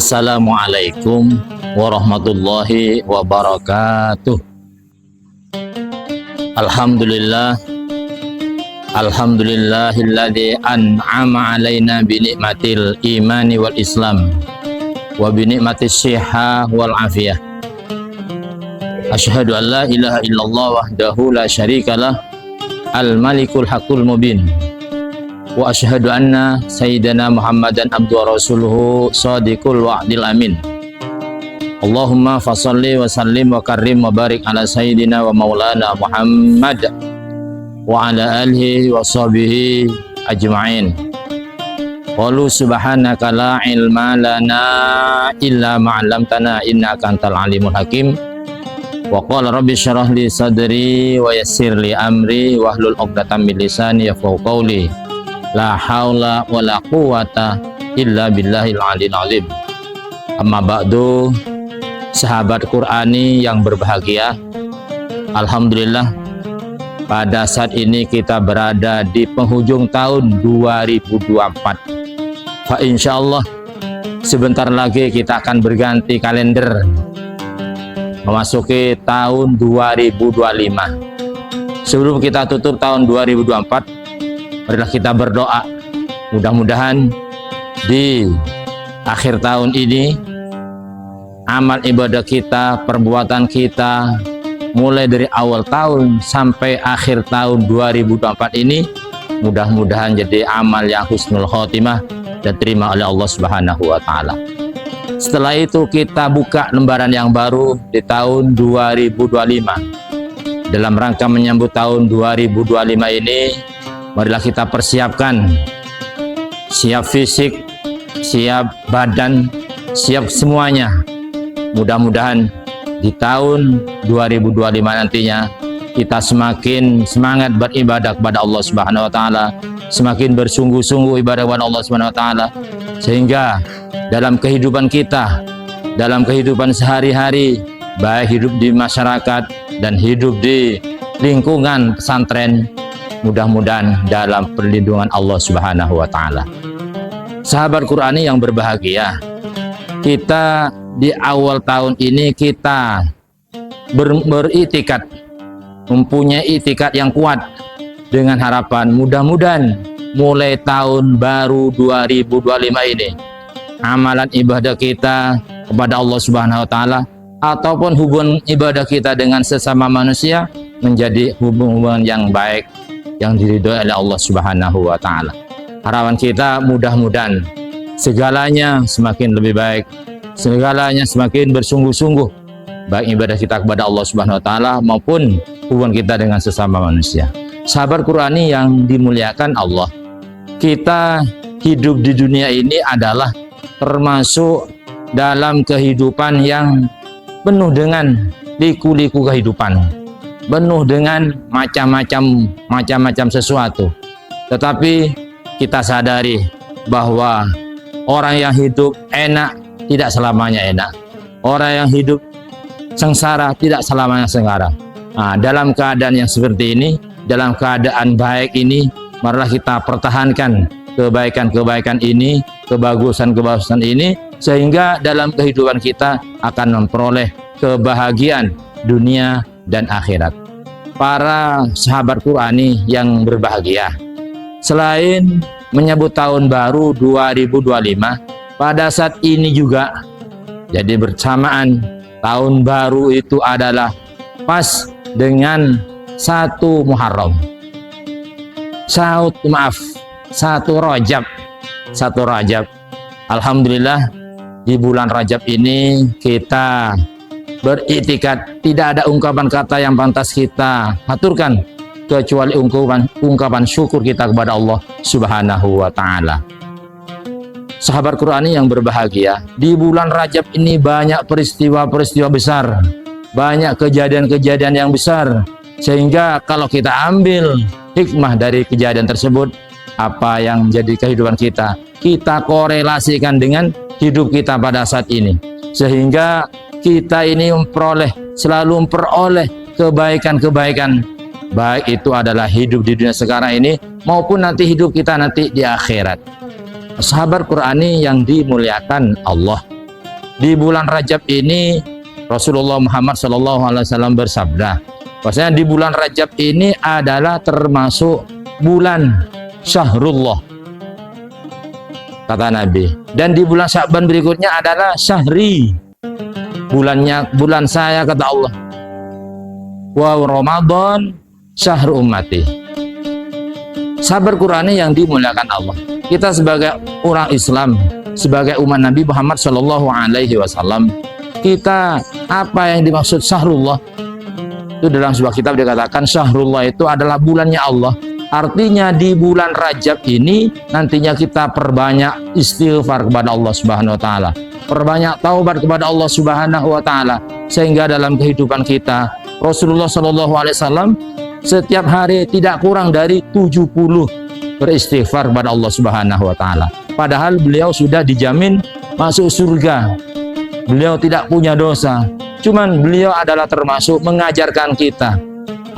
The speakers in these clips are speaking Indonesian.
Assalamualaikum warahmatullahi wabarakatuh. Alhamdulillah, alhamdulillahilladzi an'ama alaina bi ni'matil imani wal islam wa bi ni'matis shihah wal afiyah. Asyhadu an la ilaha illallah wahdahu la syarikalah al malikul haqqul mubin. Wa asyhadu anna sayyidana Muhammadan abduhu wa rasuluhu shadiqul wa'dil amin. Allahumma fasalli wa sallim wa karrim wa barik ala sayyidina wa maulana Muhammad wa ala alihi wa sahbihi ajma'in. Qalu subhanaka la ilma lana illa ma 'allamtana innaka antal alimul hakim. Wa qala rabbi shrah li sadri wa yassir li amri wahlul 'uqdatam min lisani yafqahu qawli. La haula wa la quwata illa billahil aliyil azim. Amma ba'du, sahabat Qur'ani yang berbahagia, alhamdulillah pada saat ini kita berada di penghujung tahun 2024. Fa insyaallah sebentar lagi kita akan berganti kalender memasuki tahun 2025. Sebelum kita tutup tahun 2024, marilah kita berdoa, mudah-mudahan di akhir tahun ini amal ibadah kita, perbuatan kita mulai dari awal tahun sampai akhir tahun 2024 ini mudah-mudahan jadi amal yang husnul khotimah dan terima oleh Allah Subhanahu wa taala. Setelah itu kita buka lembaran yang baru di tahun 2025. Dalam rangka menyambut tahun 2025 ini, marilah kita persiapkan, siap fisik, siap badan, siap semuanya. Mudah-mudahan di tahun 2025 nantinya kita semakin semangat beribadah kepada Allah Subhanahu wa taala, semakin bersungguh-sungguh ibadah kepada Allah Subhanahu wa taala, sehingga dalam kehidupan kita, dalam kehidupan sehari-hari, baik hidup di masyarakat dan hidup di lingkungan pesantren, mudah-mudahan dalam perlindungan Allah Subhanahu wa taala. Sahabat Qur'ani yang berbahagia, kita di awal tahun ini kita beriktikad, mempunyai iktikad yang kuat dengan harapan mudah-mudahan mulai tahun baru 2025 ini amalan ibadah kita kepada Allah Subhanahu wa taala ataupun hubungan ibadah kita dengan sesama manusia menjadi hubungan yang baik, yang diridhoi oleh Allah Subhanahu wa taala. Harapan kita mudah-mudahan segalanya semakin lebih baik, segalanya semakin bersungguh-sungguh, baik ibadah kita kepada Allah Subhanahu wa taala maupun hubungan kita dengan sesama manusia. Sahabat Qur'ani yang dimuliakan Allah, kita hidup di dunia ini adalah termasuk dalam kehidupan yang penuh dengan liku-liku kehidupan, penuh dengan macam-macam sesuatu. Tetapi kita sadari bahwa orang yang hidup enak tidak selamanya enak. Orang yang hidup sengsara tidak selamanya sengsara. Nah, dalam keadaan yang seperti ini, dalam keadaan baik ini, marilah kita pertahankan kebaikan-kebaikan ini, kebagusan-kebagusan ini, sehingga dalam kehidupan kita akan memperoleh kebahagiaan dunia dan akhirat. Para sahabat Qur'ani yang berbahagia, selain menyambut tahun baru 2025, pada saat ini juga jadi bersamaan tahun baru itu adalah pas dengan 1 Muharram, 1 Rajab. Alhamdulillah di bulan Rajab ini kita beriktikad, tidak ada ungkapan kata yang pantas kita haturkan kecuali ungkapan syukur kita kepada Allah Subhanahu wa taala. Sahabat Qur'ani yang berbahagia, di bulan Rajab ini banyak peristiwa-peristiwa besar, banyak kejadian-kejadian yang besar, sehingga kalau kita ambil hikmah dari kejadian tersebut, apa yang menjadi kehidupan kita korelasikan dengan hidup kita pada saat ini, sehingga kita ini selalu memperoleh kebaikan-kebaikan, baik itu adalah hidup di dunia sekarang ini maupun nanti hidup kita nanti di akhirat. Sahabat Qur'ani yang dimuliakan Allah, di bulan Rajab ini Rasulullah Muhammad SAW bersabda, bahwasanya di bulan Rajab ini adalah termasuk bulan syahrullah, kata Nabi. Dan di bulan Sya'ban berikutnya adalah syahri, bulan saya, kata Allah. Wa Ramadan syahr ummati. Sahabat Qurani yang dimuliakan Allah, kita sebagai orang Islam, sebagai umat Nabi Muhammad SAW, kita apa yang dimaksud syahrullah? Itu dalam sebuah kitab dikatakan syahrullah itu adalah bulannya Allah. Artinya di bulan Rajab ini nantinya kita perbanyak istighfar kepada Allah Subhanahu wa taala, perbanyak taubat kepada Allah Subhanahu wa taala, sehingga dalam kehidupan kita Rasulullah SAW setiap hari tidak kurang dari 70 beristighfar kepada Allah Subhanahu wa taala. Padahal beliau sudah dijamin masuk surga. Beliau tidak punya dosa. Cuman beliau adalah termasuk mengajarkan kita,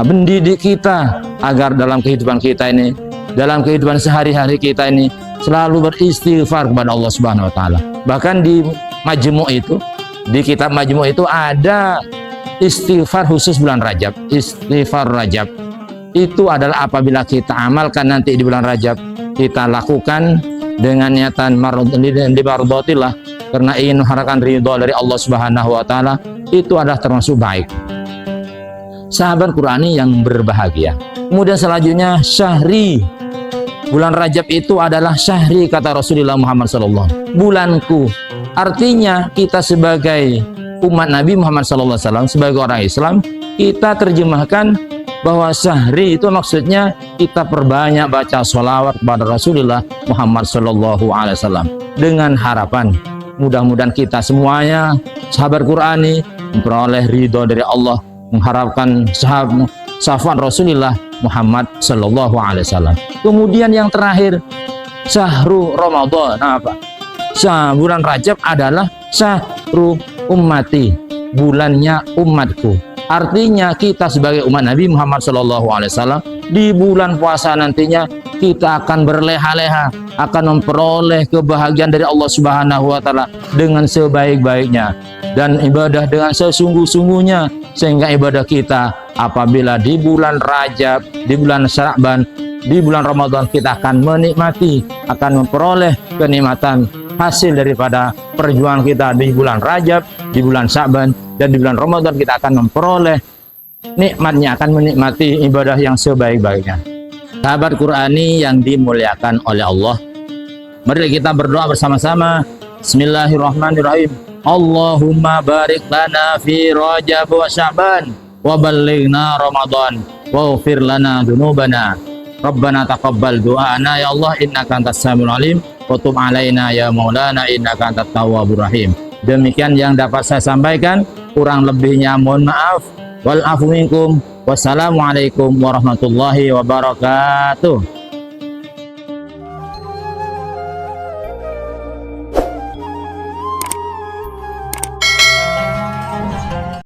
mendidik kita agar dalam kehidupan kita ini, dalam kehidupan sehari-hari kita ini selalu beristighfar kepada Allah Subhanahu wa taala. Bahkan di Majmu' itu, di kitab Majmu' itu ada istighfar khusus bulan Rajab. Istighfar Rajab itu adalah apabila kita amalkan nanti di bulan Rajab, kita lakukan dengan niatan mardhatillah, karena ingin mengharapkan ridho dari Allah Subhanahu wa taala, itu adalah termasuk baik. Sahabat Qurani yang berbahagia. Kemudian selanjutnya syahri. Bulan Rajab itu adalah syahri, kata Rasulullah Muhammad SAW, bulanku. Artinya kita sebagai umat Nabi Muhammad SAW, sebagai orang Islam, kita terjemahkan bahwa syahri itu maksudnya kita perbanyak baca sholawat kepada Rasulullah Muhammad SAW, dengan harapan mudah-mudahan kita semuanya sahabat Qurani memperoleh ridho dari Allah, mengharapkan syafaat Rasulullah Muhammad SAW. Kemudian yang terakhir syahru Ramadan. Apa? Bulan Rajab adalah syahru ummati, bulannya umatku. Artinya kita sebagai umat Nabi Muhammad SAW di bulan puasa nantinya kita akan berleha-leha, akan memperoleh kebahagiaan dari Allah Subhanahu wa taala dengan sebaik-baiknya dan ibadah dengan sesungguh-sungguhnya, sehingga ibadah kita apabila di bulan Rajab, di bulan Sya'ban, di bulan Ramadan kita akan menikmati, akan memperoleh kenikmatan hasil daripada perjuangan kita di bulan Rajab, di bulan Sya'ban, dan di bulan Ramadan kita akan memperoleh nikmatnya, akan menikmati ibadah yang sebaik-baiknya. Sahabat Qurani yang dimuliakan oleh Allah, mari kita berdoa bersama-sama. Bismillahirrahmanirrahim. Allahumma barik lana fi Rajab wa Sya'ban wa ballighna Ramadan wa ghfir lana dzunubana. Rabbana taqabbal du'ana ya Allah innaka antas samiul alim wa tub alaina ya maulana innaka antat tawwabur rahim. Demikian yang dapat saya sampaikan, kurang lebihnya mohon maaf. Wal afu minkum. Wassalamualaikum warahmatullahi wabarakatuh.